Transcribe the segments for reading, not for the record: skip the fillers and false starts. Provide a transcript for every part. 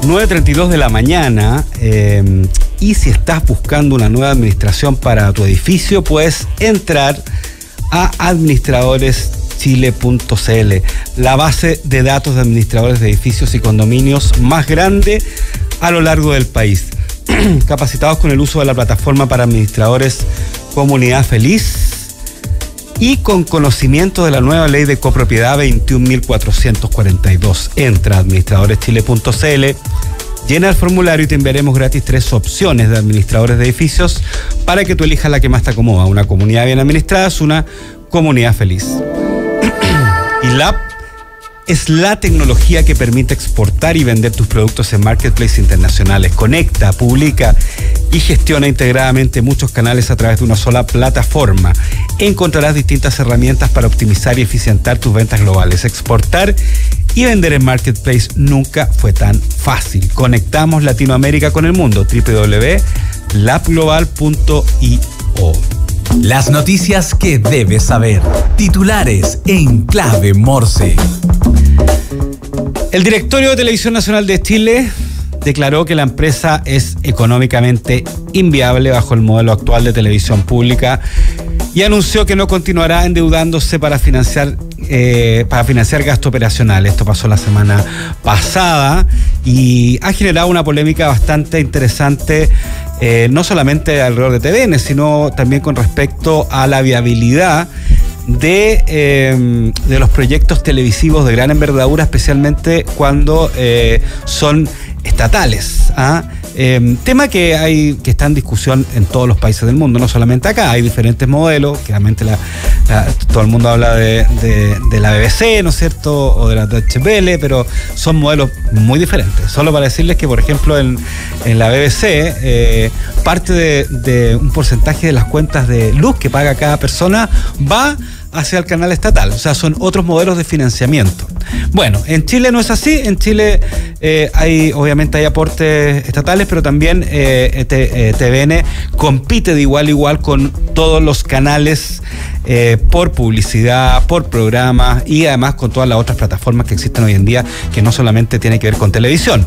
9:32 de la mañana, y si estás buscando una nueva administración para tu edificio, puedes entrar a administradoreschile.cl, la base de datos de administradores de edificios y condominios más grande a lo largo del país. Capacitados con el uso de la plataforma para administradores Comunidad Feliz y con conocimiento de la nueva ley de copropiedad 21.442. Entra a administradoreschile.cl, llena el formulario y te enviaremos gratis 3 opciones de administradores de edificios para que tú elijas la que más te acomoda. Una comunidad bien administrada es una comunidad feliz. Y LAP es la tecnología que permite exportar y vender tus productos en marketplaces internacionales. Conecta, publica y gestiona integradamente muchos canales a través de una sola plataforma. Encontrarás distintas herramientas para optimizar y eficientar tus ventas globales. Exportar y vender en marketplace nunca fue tan fácil. Conectamos Latinoamérica con el mundo. www.lapglobal.io. Las noticias que debes saber. Titulares en clave Morse. El Directorio de Televisión Nacional de Chile declaró que la empresa es económicamente inviable bajo el modelo actual de televisión pública y anunció que no continuará endeudándose para financiar gastos operacionales. Esto pasó la semana pasada y ha generado una polémica bastante interesante, no solamente alrededor de TVN, sino también con respecto a la viabilidad de los proyectos televisivos de gran envergadura, especialmente cuando son estatales. Tema que está en discusión en todos los países del mundo, no solamente acá. Hay diferentes modelos, claramente todo el mundo habla de la BBC, ¿no es cierto?, o de la Deutsche Welle, pero son modelos muy diferentes. Solo para decirles que, por ejemplo, en la BBC, parte de un porcentaje de las cuentas de luz que paga cada persona va hacia el canal estatal. O sea, son otros modelos de financiamiento. Bueno, en Chile no es así. En Chile obviamente hay aportes estatales, pero también TVN compite de igual a igual con todos los canales por publicidad, por programas y además con todas las otras plataformas que existen hoy en día, que no solamente tiene que ver con televisión.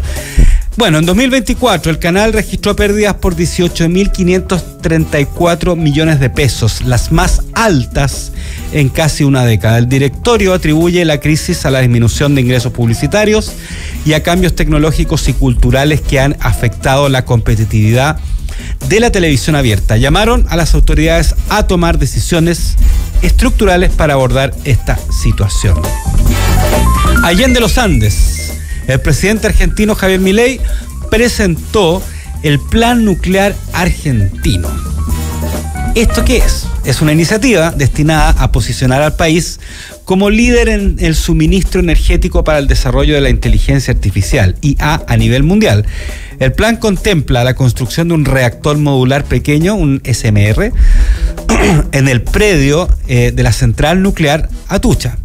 Bueno, en 2024 el canal registró pérdidas por 18.534 millones de pesos, las más altas en casi una década. El directorio atribuye la crisis a la disminución de ingresos publicitarios y a cambios tecnológicos y culturales que han afectado la competitividad de la televisión abierta. Llamaron a las autoridades a tomar decisiones estructurales para abordar esta situación. Allende los Andes, el presidente argentino Javier Milei presentó el Plan Nuclear Argentino. ¿Esto qué es? Es una iniciativa destinada a posicionar al país como líder en el suministro energético para el desarrollo de la inteligencia artificial, IA, a nivel mundial. El plan contempla la construcción de un reactor modular pequeño, un SMR, en el predio de la central nuclear Atucha,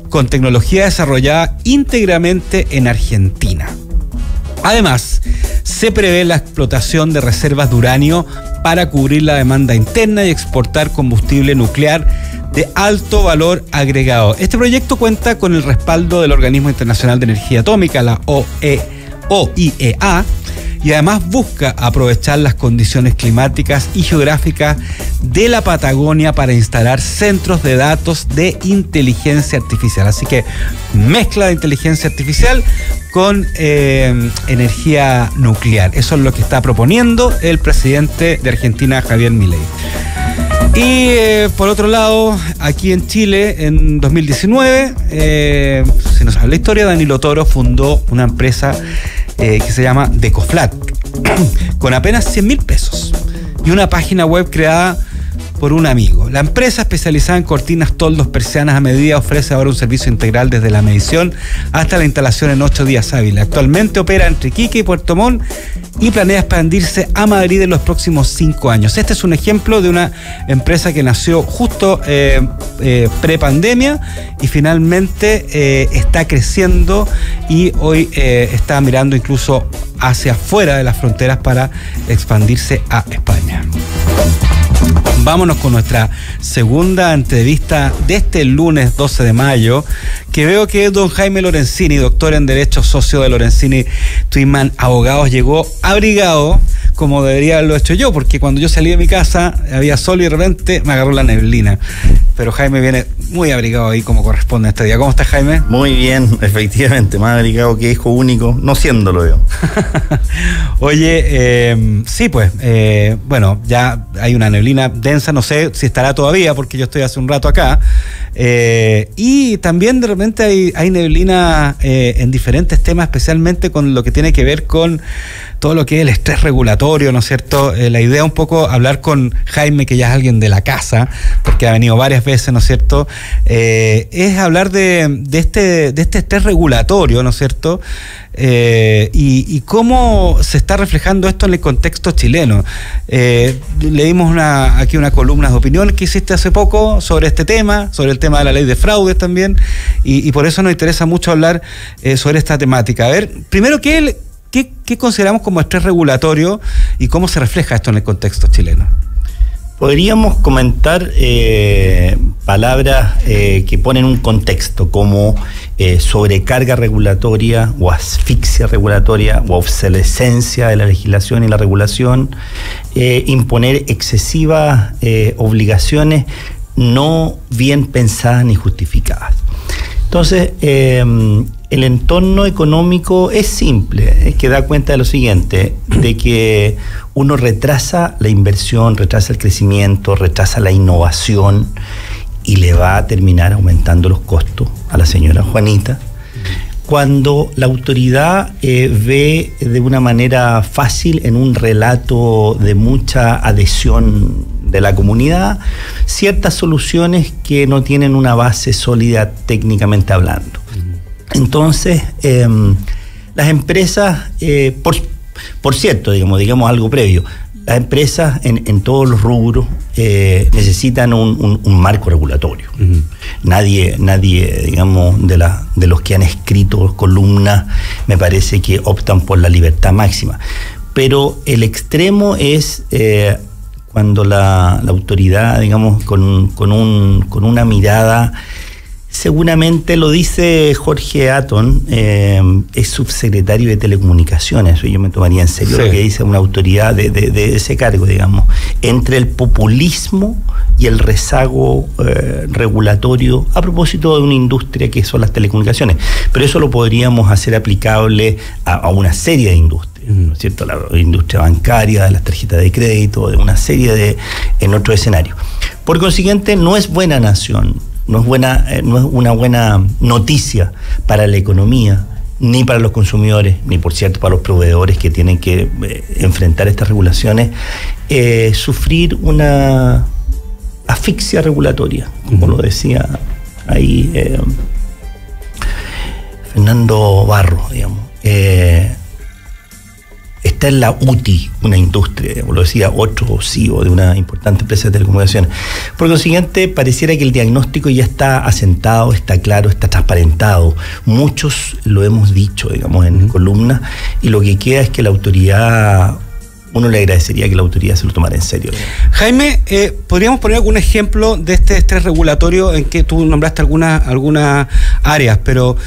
con tecnología desarrollada íntegramente en Argentina. Además, se prevé la explotación de reservas de uranio para cubrir la demanda interna y exportar combustible nuclear de alto valor agregado. Este proyecto cuenta con el respaldo del Organismo Internacional de Energía Atómica, la OIEA, y además busca aprovechar las condiciones climáticas y geográficas de la Patagonia para instalar centros de datos de inteligencia artificial. Así que mezcla de inteligencia artificial con energía nuclear. Eso es lo que está proponiendo el presidente de Argentina, Javier Milei. Y por otro lado, aquí en Chile, en 2019, si no saben la historia, Danilo Toro fundó una empresa que se llama Decoflat, con apenas 100.000 pesos y una página web creada por un amigo. La empresa, especializada en cortinas, toldos, persianas a medida, ofrece ahora un servicio integral desde la medición hasta la instalación en 8 días hábiles. Actualmente opera entre Iquique y Puerto Montt y planea expandirse a Madrid en los próximos 5 años. Este es un ejemplo de una empresa que nació justo pre-pandemia y finalmente está creciendo y hoy está mirando incluso hacia afuera de las fronteras para expandirse a España. Vámonos con nuestra segunda entrevista de este lunes 12 de mayo, que veo que don Jaime Lorenzini, doctor en Derecho, socio de Lorenzini Twinman Abogados, llegó abrigado, como debería haberlo hecho yo, porque cuando yo salí de mi casa había sol y de repente me agarró la neblina. Pero Jaime viene muy abrigado ahí como corresponde este día. ¿Cómo estás, Jaime? Muy bien, efectivamente, más abrigado que hijo único, no siéndolo yo. Oye, sí, pues, bueno, ya hay una neblina densa, no sé si estará todavía, porque yo estoy hace un rato acá. Y también de repente hay neblina en diferentes temas, especialmente con lo que tiene que ver con todo lo que es el estrés regulatorio, ¿no es cierto? La idea un poco hablar con Jaime, que ya es alguien de la casa, porque ha venido varias veces, ¿no es cierto? Es hablar de este estrés regulatorio, ¿no es cierto? Y cómo se está reflejando esto en el contexto chileno. Leímos aquí una columna de opinión que hiciste hace poco sobre este tema, sobre el tema de la ley de fraudes también, y por eso nos interesa mucho hablar sobre esta temática. A ver, primero, ¿qué consideramos como estrés regulatorio y cómo se refleja esto en el contexto chileno? Podríamos comentar palabras que ponen un contexto como sobrecarga regulatoria o asfixia regulatoria o obsolescencia de la legislación y la regulación, imponer excesivas obligaciones no bien pensadas ni justificadas. Entonces, el entorno económico es simple, que da cuenta de lo siguiente, de que uno retrasa la inversión, retrasa el crecimiento, retrasa la innovación y le va a terminar aumentando los costos a la señora Juanita. Cuando la autoridad ve de una manera fácil, en un relato de mucha adhesión de la comunidad, ciertas soluciones que no tienen una base sólida técnicamente hablando. Entonces, las empresas, por cierto, digamos algo previo, las empresas en todos los rubros necesitan un marco regulatorio. Uh-huh. Nadie, digamos, de los que han escrito columnas, me parece que optan por la libertad máxima. Pero el extremo es cuando la autoridad, digamos, con una mirada. Seguramente lo dice Jorge Atton, es subsecretario de Telecomunicaciones, yo me tomaría en serio lo que dice una autoridad de ese cargo, digamos, entre el populismo y el rezago regulatorio a propósito de una industria que son las telecomunicaciones. Pero eso lo podríamos hacer aplicable a una serie de industrias, ¿no es cierto? La industria bancaria, de las tarjetas de crédito, de una serie en otro escenario. Por consiguiente, no es buena nación. No es una buena noticia para la economía, ni para los consumidores, ni por cierto para los proveedores que tienen que enfrentar estas regulaciones, sufrir una asfixia regulatoria, como lo decía ahí Fernando Barro, digamos. Está en la UTI, una industria, como lo decía otro CEO de una importante empresa de telecomunicaciones. Por consiguiente, pareciera que el diagnóstico ya está asentado, está claro, está transparentado. Muchos lo hemos dicho, digamos, en columnas, y lo que queda es que la autoridad, uno le agradecería que la autoridad se lo tomara en serio. Jaime, ¿podríamos poner algún ejemplo de este estrés regulatorio en que tú nombraste algunas áreas, pero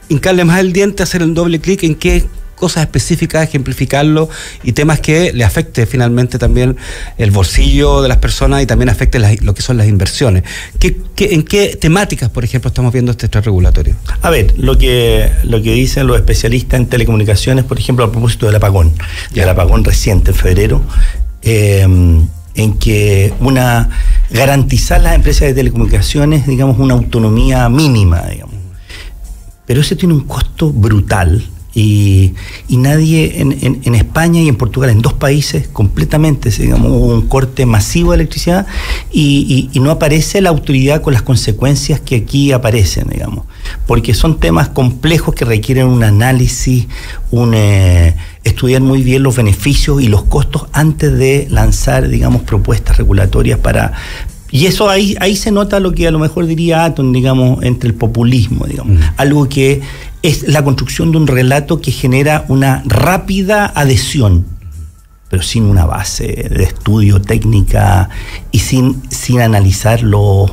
hincarle más el diente, hacer el doble clic en qué cosas específicas, ejemplificarlo, y temas que le afecte finalmente también el bolsillo de las personas y también afecte lo que son las inversiones? ¿En qué temáticas, por ejemplo, estamos viendo este estrés regulatorio? A ver, lo que dicen los especialistas en telecomunicaciones, por ejemplo, a propósito del apagón, del apagón reciente en febrero, en que garantizar a las empresas de telecomunicaciones, digamos, una autonomía mínima, digamos. Pero eso tiene un costo brutal y nadie en España y en Portugal, en dos países completamente, digamos, hubo un corte masivo de electricidad y no aparece la autoridad con las consecuencias que aquí aparecen, digamos, porque son temas complejos que requieren un análisis, estudiar muy bien los beneficios y los costos antes de lanzar, digamos, propuestas regulatorias para... Y eso ahí se nota lo que a lo mejor diría Atton, digamos, entre el populismo, digamos, algo que es la construcción de un relato que genera una rápida adhesión pero sin una base de estudio técnica y sin analizar los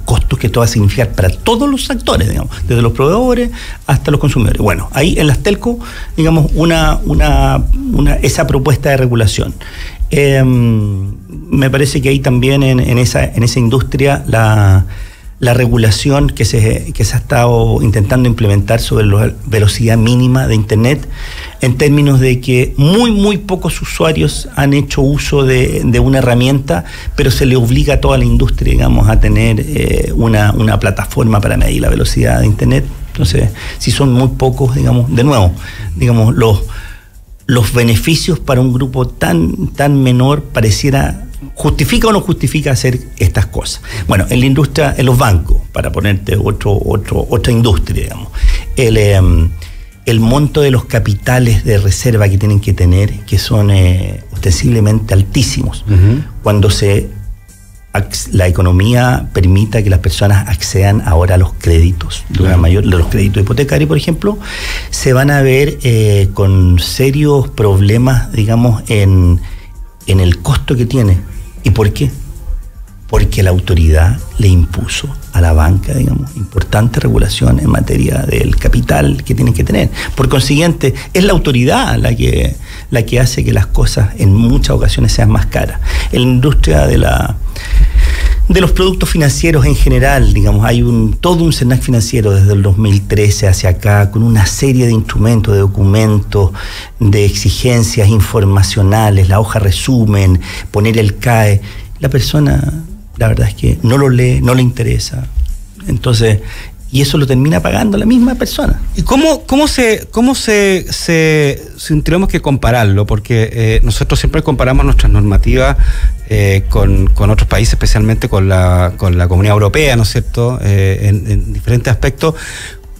costos que esto va a significar para todos los actores, digamos, desde los proveedores hasta los consumidores. Bueno, ahí en las telcos, digamos, esa propuesta de regulación. Me parece que ahí también en esa industria la regulación que se ha estado intentando implementar sobre la velocidad mínima de Internet, en términos de que muy pocos usuarios han hecho uso de una herramienta, pero se le obliga a toda la industria, digamos, a tener una plataforma para medir la velocidad de Internet. Entonces, si son muy pocos, digamos, de nuevo, digamos, los beneficios para un grupo tan menor pareciera... ¿Justifica o no justifica hacer estas cosas? Bueno, en la industria, en los bancos, para ponerte otra industria, digamos, el monto de los capitales de reserva que tienen que tener, que son ostensiblemente altísimos, cuando la economía permita que las personas accedan ahora a los créditos, de los créditos hipotecarios, por ejemplo, se van a ver con serios problemas, digamos, en el costo que tiene. ¿Y por qué? Porque la autoridad le impuso a la banca, digamos, importante regulación en materia del capital que tienen que tener. Por consiguiente, es la autoridad la que hace que las cosas en muchas ocasiones sean más caras. En la industria de los productos financieros en general, digamos, hay todo un CERNAC financiero desde el 2013 hacia acá, con una serie de instrumentos, de documentos, de exigencias informacionales, la hoja resumen, poner el CAE. La persona, la verdad es que no lo lee, no le interesa. Entonces, y eso lo termina pagando la misma persona. ¿Y cómo si tenemos que compararlo? Porque nosotros siempre comparamos nuestras normativas con otros países, especialmente con la Comunidad Europea, ¿no es cierto?, en diferentes aspectos.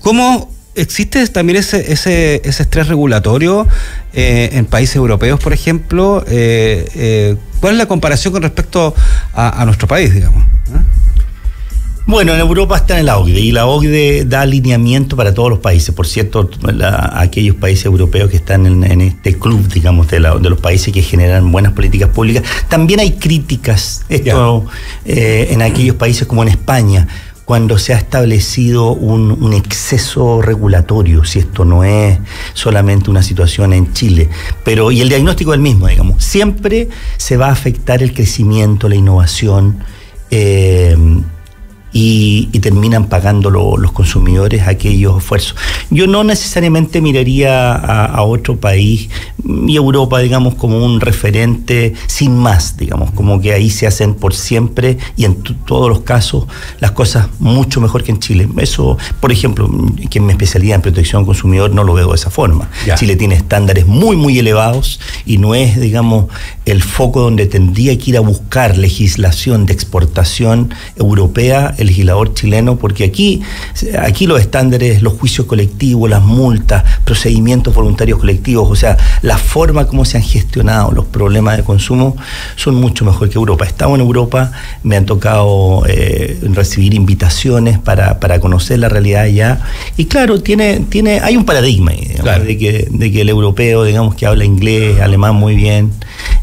¿Cómo existe también ese estrés regulatorio en países europeos, por ejemplo? ¿Cuál es la comparación con respecto a nuestro país, digamos? Bueno, en Europa está en la OCDE, y la OCDE da alineamiento para todos los países. Por cierto, aquellos países europeos que están en este club, digamos, de los países que generan buenas políticas públicas. También hay críticas en aquellos países como en España, cuando se ha establecido un exceso regulatorio, si esto no es solamente una situación en Chile. Y el diagnóstico es el mismo, digamos. Siempre se va a afectar el crecimiento, la innovación, y terminan pagando los consumidores aquellos esfuerzos. Yo no necesariamente miraría a otro país y Europa, digamos, como un referente sin más, digamos, como que ahí se hacen por siempre y en todos los casos las cosas mucho mejor que en Chile. Eso, por ejemplo, que en mi especialidad en protección al consumidor no lo veo de esa forma. Chile tiene estándares muy elevados y no es, digamos, el foco donde tendría que ir a buscar legislación de exportación europea el legislador chileno, porque aquí los estándares, los juicios colectivos, las multas, procedimientos voluntarios colectivos, o sea, la forma como se han gestionado los problemas de consumo son mucho mejor que Europa. Estamos en Europa, me han tocado recibir invitaciones para conocer la realidad allá, y claro, hay un paradigma ahí, digamos, claro, de que el europeo, digamos, que habla inglés, alemán muy bien,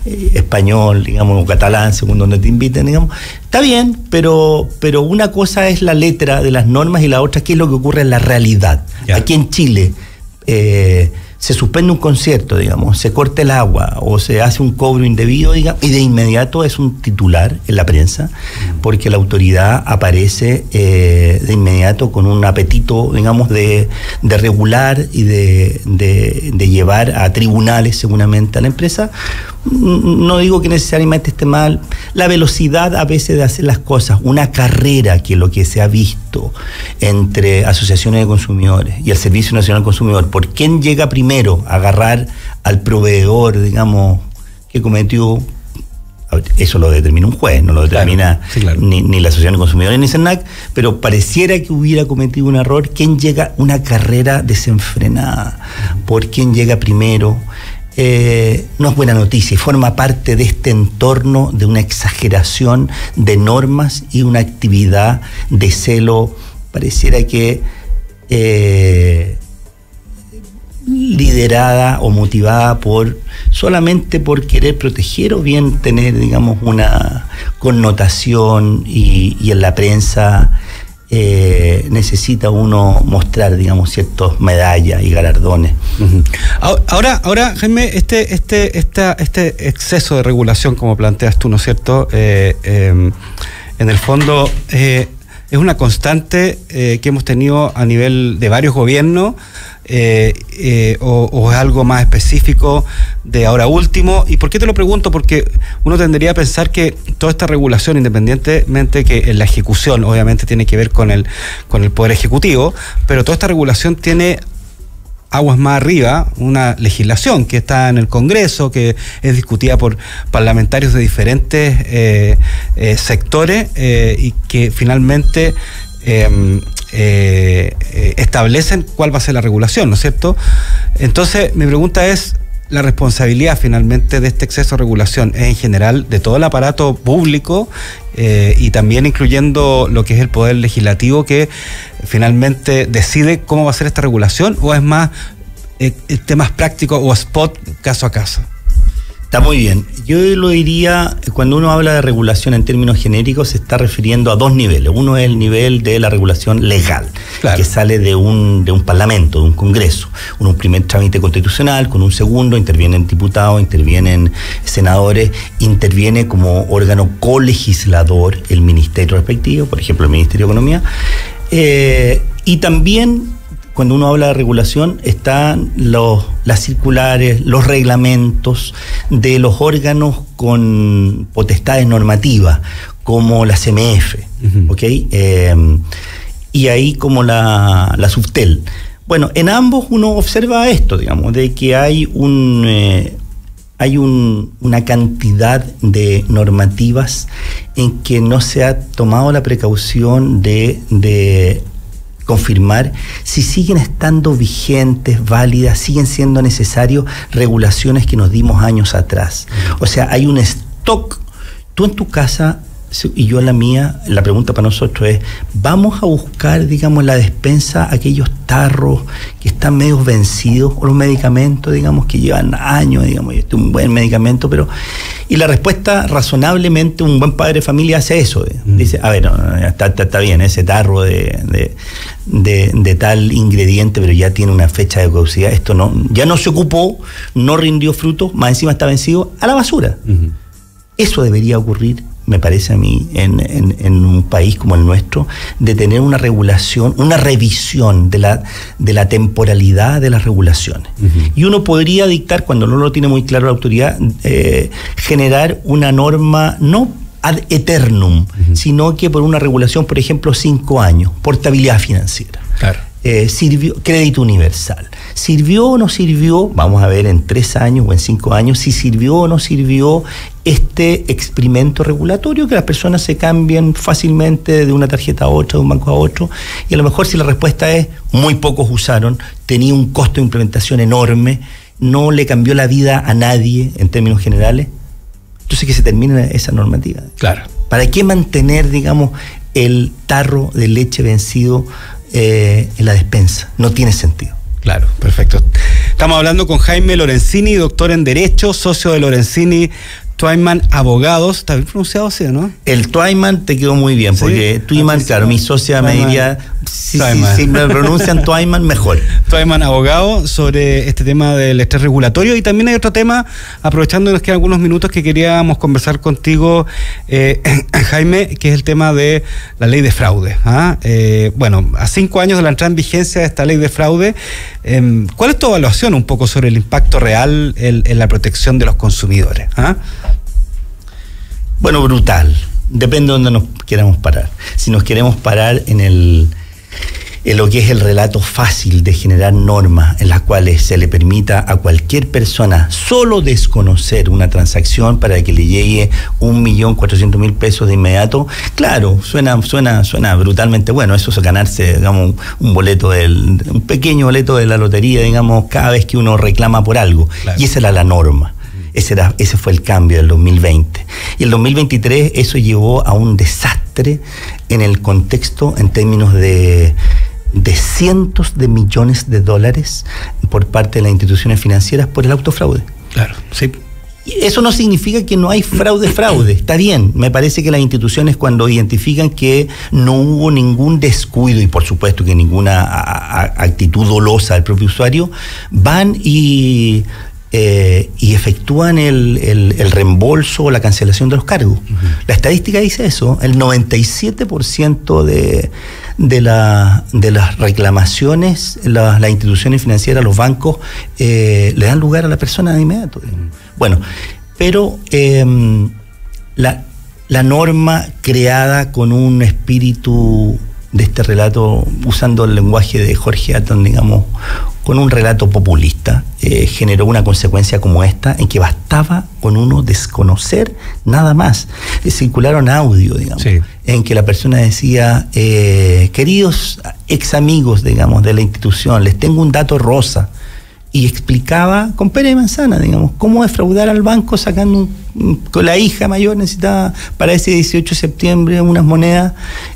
español, digamos, o catalán, según donde te inviten, digamos, está bien, pero una cosa es la letra de las normas y la otra es qué es lo que ocurre en la realidad. Aquí en Chile se suspende un concierto, digamos, se corta el agua o se hace un cobro indebido, digamos, y de inmediato es un titular en la prensa, porque la autoridad aparece de inmediato con un apetito, digamos, de regular y de llevar a tribunales seguramente a la empresa. No digo que necesariamente esté mal. La velocidad a veces de hacer las cosas, una carrera, que lo que se ha visto entre asociaciones de consumidores y el Servicio Nacional del Consumidor, por quién llega primero a agarrar al proveedor, digamos, que cometió, eso lo determina un juez, no lo determina ni la Asociación de Consumidores ni CERNAC, pero pareciera que hubiera cometido un error. ¿Quién llega? Una carrera desenfrenada, por quién llega primero. No es buena noticia y forma parte de este entorno de una exageración de normas y una actividad de celo. Pareciera que liderada o motivada solamente por querer proteger o bien tener, digamos, una connotación y en la prensa necesita uno mostrar, digamos, ciertas medallas y galardones. Uh-huh. Ahora, Jaime, este exceso de regulación, como planteas tú, ¿no es cierto? En el fondo es una constante que hemos tenido a nivel de varios gobiernos. O es algo más específico de ahora último. ¿Y por qué te lo pregunto? Porque uno tendría a pensar que toda esta regulación, independientemente que en la ejecución obviamente tiene que ver con el Poder Ejecutivo, pero toda esta regulación tiene aguas más arriba, una legislación que está en el Congreso, que es discutida por parlamentarios de diferentes sectores y que finalmente establecen cuál va a ser la regulación, ¿no es cierto? Entonces, mi pregunta es, la responsabilidad finalmente de este exceso de regulación es en general de todo el aparato público y también incluyendo lo que es el Poder Legislativo, que finalmente decide cómo va a ser esta regulación, o es más temas prácticos o spot caso a caso. Está muy bien. Yo lo diría, cuando uno habla de regulación en términos genéricos, se está refiriendo a dos niveles. Uno es el nivel de la regulación legal, claro, que sale de un parlamento, de un congreso. Un primer trámite constitucional, con un segundo intervienen diputados, intervienen senadores, interviene como órgano colegislador el ministerio respectivo, por ejemplo el Ministerio de Economía. Y también, cuando uno habla de regulación, están las circulares, los reglamentos de los órganos con potestades normativas, como la CMF, uh-huh. ¿Ok? Y ahí como la Subtel. Bueno, en ambos uno observa esto, digamos, de que hay una cantidad de normativas en que no se ha tomado la precaución de confirmar si siguen estando vigentes, válidas, siguen siendo necesarios regulaciones que nos dimos años atrás. O sea, hay un stock. Tú en tu casa y yo en la mía, la pregunta para nosotros es, ¿vamos a buscar, digamos, en la despensa aquellos tarros que están medio vencidos, o los medicamentos, digamos, que llevan años, digamos, y este es un buen medicamento, pero... Y la respuesta, razonablemente, un buen padre de familia hace eso. Dice, a ver, no, está bien, ese tarro de tal ingrediente, pero ya tiene una fecha de caducidad, esto no, ya no se ocupó, no rindió fruto, más encima está vencido, a la basura. Uh-huh. Eso debería ocurrir, me parece a mí, en un país como el nuestro, de tener una regulación, una revisión de la temporalidad de las regulaciones. Uh-huh. Y uno podría dictar, cuando no lo tiene muy claro la autoridad, generar una norma no ad eternum, uh-huh, sino que por una regulación, por ejemplo, 5 años, portabilidad financiera. Claro. Sirvió, crédito universal. ¿Sirvió o no sirvió? Vamos a ver en 3 años o en 5 años si sirvió o no sirvió este experimento regulatorio, que las personas se cambien fácilmente de una tarjeta a otra, de un banco a otro, y a lo mejor si la respuesta es muy pocos usaron, tenía un costo de implementación enorme, no le cambió la vida a nadie en términos generales, entonces que se termine esa normativa. Claro. ¿Para qué mantener, digamos, el tarro de leche vencido en la despensa? No tiene sentido. Claro, perfecto. Estamos hablando con Jaime Lorenzini, doctor en Derecho, socio de Lorenzini Twyman Abogados. ¿Está bien pronunciado así, no? El Twyman te quedó muy bien, ¿sí? Porque Twyman, claro, mi socia Twyman, me diría, si me pronuncian Twyman, mejor. Twyman Abogado, sobre este tema del estrés regulatorio. Y también hay otro tema, aprovechando que nos quedan algunos minutos, que queríamos conversar contigo, Jaime, que es el tema de la ley de fraude. Bueno, a 5 años de la entrada en vigencia de esta ley de fraude, ¿cuál es tu evaluación un poco sobre el impacto real en la protección de los consumidores? Bueno, brutal. Depende de dónde nos queramos parar. Si nos queremos parar en lo que es el relato fácil de generar normas en las cuales se le permita a cualquier persona solo desconocer una transacción para que le llegue 1.400.000 pesos de inmediato, claro, suena brutalmente bueno. Eso es ganarse, digamos, un pequeño boleto de la lotería, digamos, cada vez que uno reclama por algo. Claro. Y esa era la norma. Ese fue el cambio del 2020. Y el 2023 eso llevó a un desastre en el contexto en términos de cientos de millones de dólares por parte de las instituciones financieras por el autofraude. Claro, sí. Eso no significa que no hay fraude. Está bien, me parece que las instituciones, cuando identifican que no hubo ningún descuido y por supuesto que ninguna actitud dolosa del propio usuario, van y efectúan el reembolso o la cancelación de los cargos. La estadística dice eso. El 97% de las reclamaciones, las instituciones financieras, los bancos, le dan lugar a la persona de inmediato. Bueno, pero la norma creada con un espíritu de este relato, usando el lenguaje de Jorge Atton, digamos, con un relato populista, generó una consecuencia como esta, en que bastaba con uno desconocer nada más. Circularon audio, digamos, sí, en que la persona decía, queridos ex amigos, digamos, de la institución, les tengo un dato rosa, y explicaba con pera y manzana, digamos, cómo defraudar al banco sacando con la hija mayor necesitaba para ese 18 de septiembre unas monedas,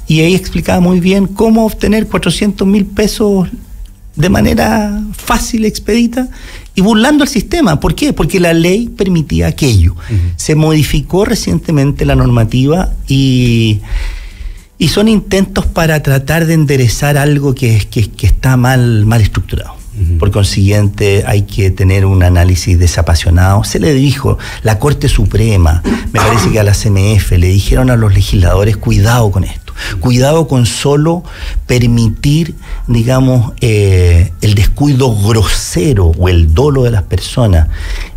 y ahí explicaba muy bien cómo obtener 400.000 pesos de manera fácil, expedita, y burlando el sistema. ¿Por qué? Porque la ley permitía aquello. Se modificó recientemente la normativa y son intentos para tratar de enderezar algo que está mal estructurado. Por consiguiente, hay que tener un análisis desapasionado. Se le dijo, la Corte Suprema, me parece que a la CMF, le dijeron a los legisladores, cuidado con esto, cuidado con solo permitir, digamos, el descuido grosero o el dolo de las personas.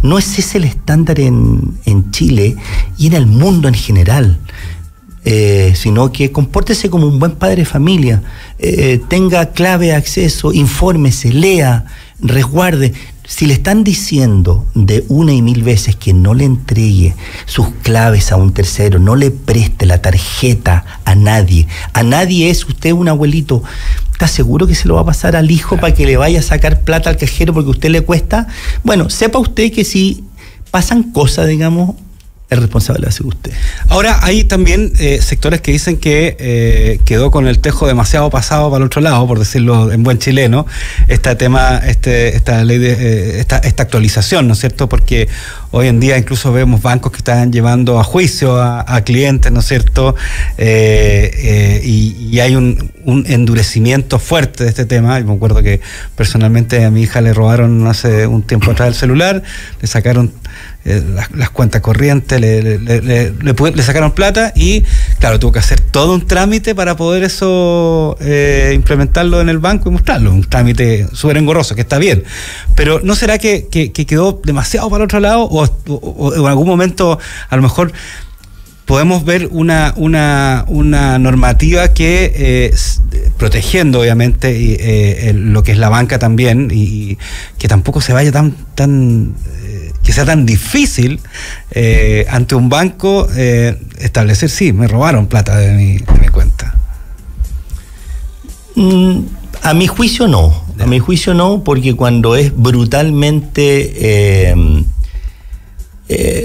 No es ese el estándar en Chile y en el mundo en general. Sino que compórtese como un buen padre de familia, tenga clave de acceso, infórmese, lea, resguarde. Si le están diciendo de una y mil veces que no le entregue sus claves a un tercero, no le preste la tarjeta a nadie es usted un abuelito, ¿está seguro que se lo va a pasar al hijo para que le vaya a sacar plata al cajero porque a usted le cuesta? Bueno, sepa usted que si pasan cosas, digamos, el responsable va a ser usted. Ahora, hay también sectores que dicen que quedó con el tejo demasiado pasado para el otro lado, por decirlo en buen chileno, esta ley de esta actualización, ¿no es cierto? Porque hoy en día incluso vemos bancos que están llevando a juicio a clientes, ¿no es cierto? Y hay un endurecimiento fuerte de este tema. Y me acuerdo que personalmente a mi hija le robaron hace un tiempo atrás el celular, le sacaron las cuentas corrientes, le sacaron plata y claro, tuvo que hacer todo un trámite para poder eso implementarlo en el banco y mostrarlo, un trámite súper engorroso, que está bien, pero ¿no será que quedó demasiado para el otro lado o en algún momento a lo mejor podemos ver una normativa que protegiendo obviamente lo que es la banca también y que tampoco se vaya que sea tan difícil ante un banco establecer, sí, me robaron plata de mi cuenta? A mi juicio no, porque cuando es brutalmente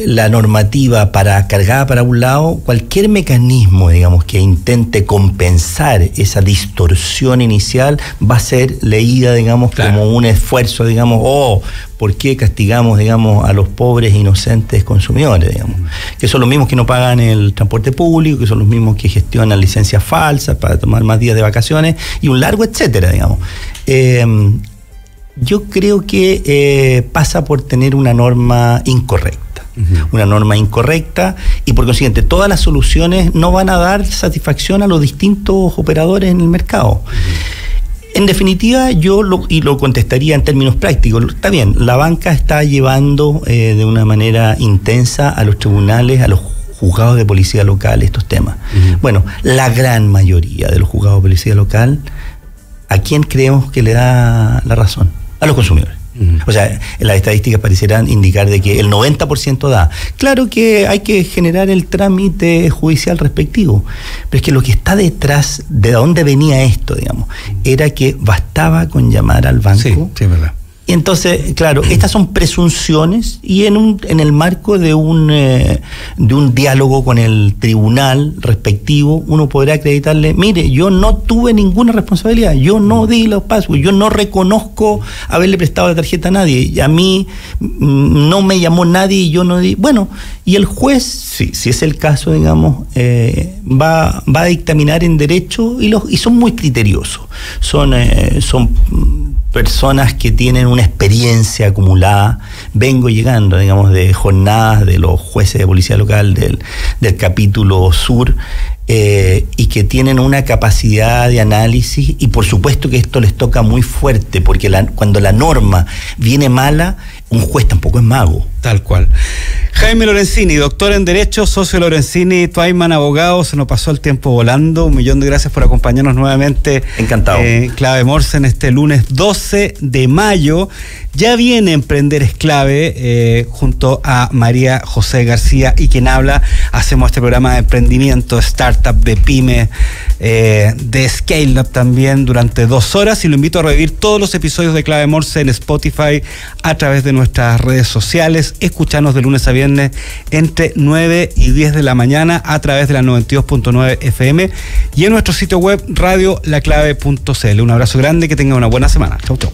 la normativa cargada para un lado, cualquier mecanismo, digamos, que intente compensar esa distorsión inicial va a ser leída, digamos, claro, como un esfuerzo, digamos, ¿por qué castigamos, digamos, a los pobres e inocentes consumidores, digamos? Que son los mismos que no pagan el transporte público, que son los mismos que gestionan licencias falsas para tomar más días de vacaciones y un largo etcétera, digamos. Yo creo que pasa por tener una norma incorrecta. Una norma incorrecta y por consiguiente todas las soluciones no van a dar satisfacción a los distintos operadores en el mercado. En definitiva, yo lo contestaría en términos prácticos. Está bien, la banca está llevando de una manera intensa a los tribunales, a los juzgados de policía local estos temas. Bueno, la gran mayoría de los juzgados de policía local, ¿a quién creemos que le da la razón? A los consumidores. O sea, las estadísticas parecieran indicar de que el 90% da. Claro que hay que generar el trámite judicial respectivo, pero es que lo que está detrás, de dónde venía esto, digamos, era que bastaba con llamar al banco, sí, verdad, Entonces, claro, estas son presunciones y en el marco de un diálogo con el tribunal respectivo, uno podrá acreditarle, mire, yo no tuve ninguna responsabilidad, yo no di los pasos, yo no reconozco haberle prestado la tarjeta a nadie, y a mí no me llamó nadie y yo no di. Bueno, y el juez, si es el caso, digamos, va a dictaminar en derecho y son muy criteriosos. Son personas que tienen una experiencia acumulada. Vengo llegando, digamos, de jornadas de los jueces de policía local del capítulo sur, y que tienen una capacidad de análisis, y por supuesto que esto les toca muy fuerte, porque cuando la norma viene mala, un juez tampoco es mago. Tal cual. Jaime Lorenzini, doctor en Derecho, socio Lorenzini Twyman, abogado. Se nos pasó el tiempo volando. 1.000.000 de gracias por acompañarnos nuevamente. Encantado. Clave Morse en este lunes 12 de mayo. Ya viene Emprender es Clave, junto a María José García y quien habla. Hacemos este programa de emprendimiento, startup, de pyme, de scale up también durante 2 horas, y lo invito a revivir todos los episodios de Clave Morse en Spotify, a través de nuestras redes sociales. Escuchanos de lunes a viernes entre 9 y 10 de la mañana a través de la 92.9 FM y en nuestro sitio web radiolaclave.cl. Un abrazo grande, que tengan una buena semana. Chau, chau.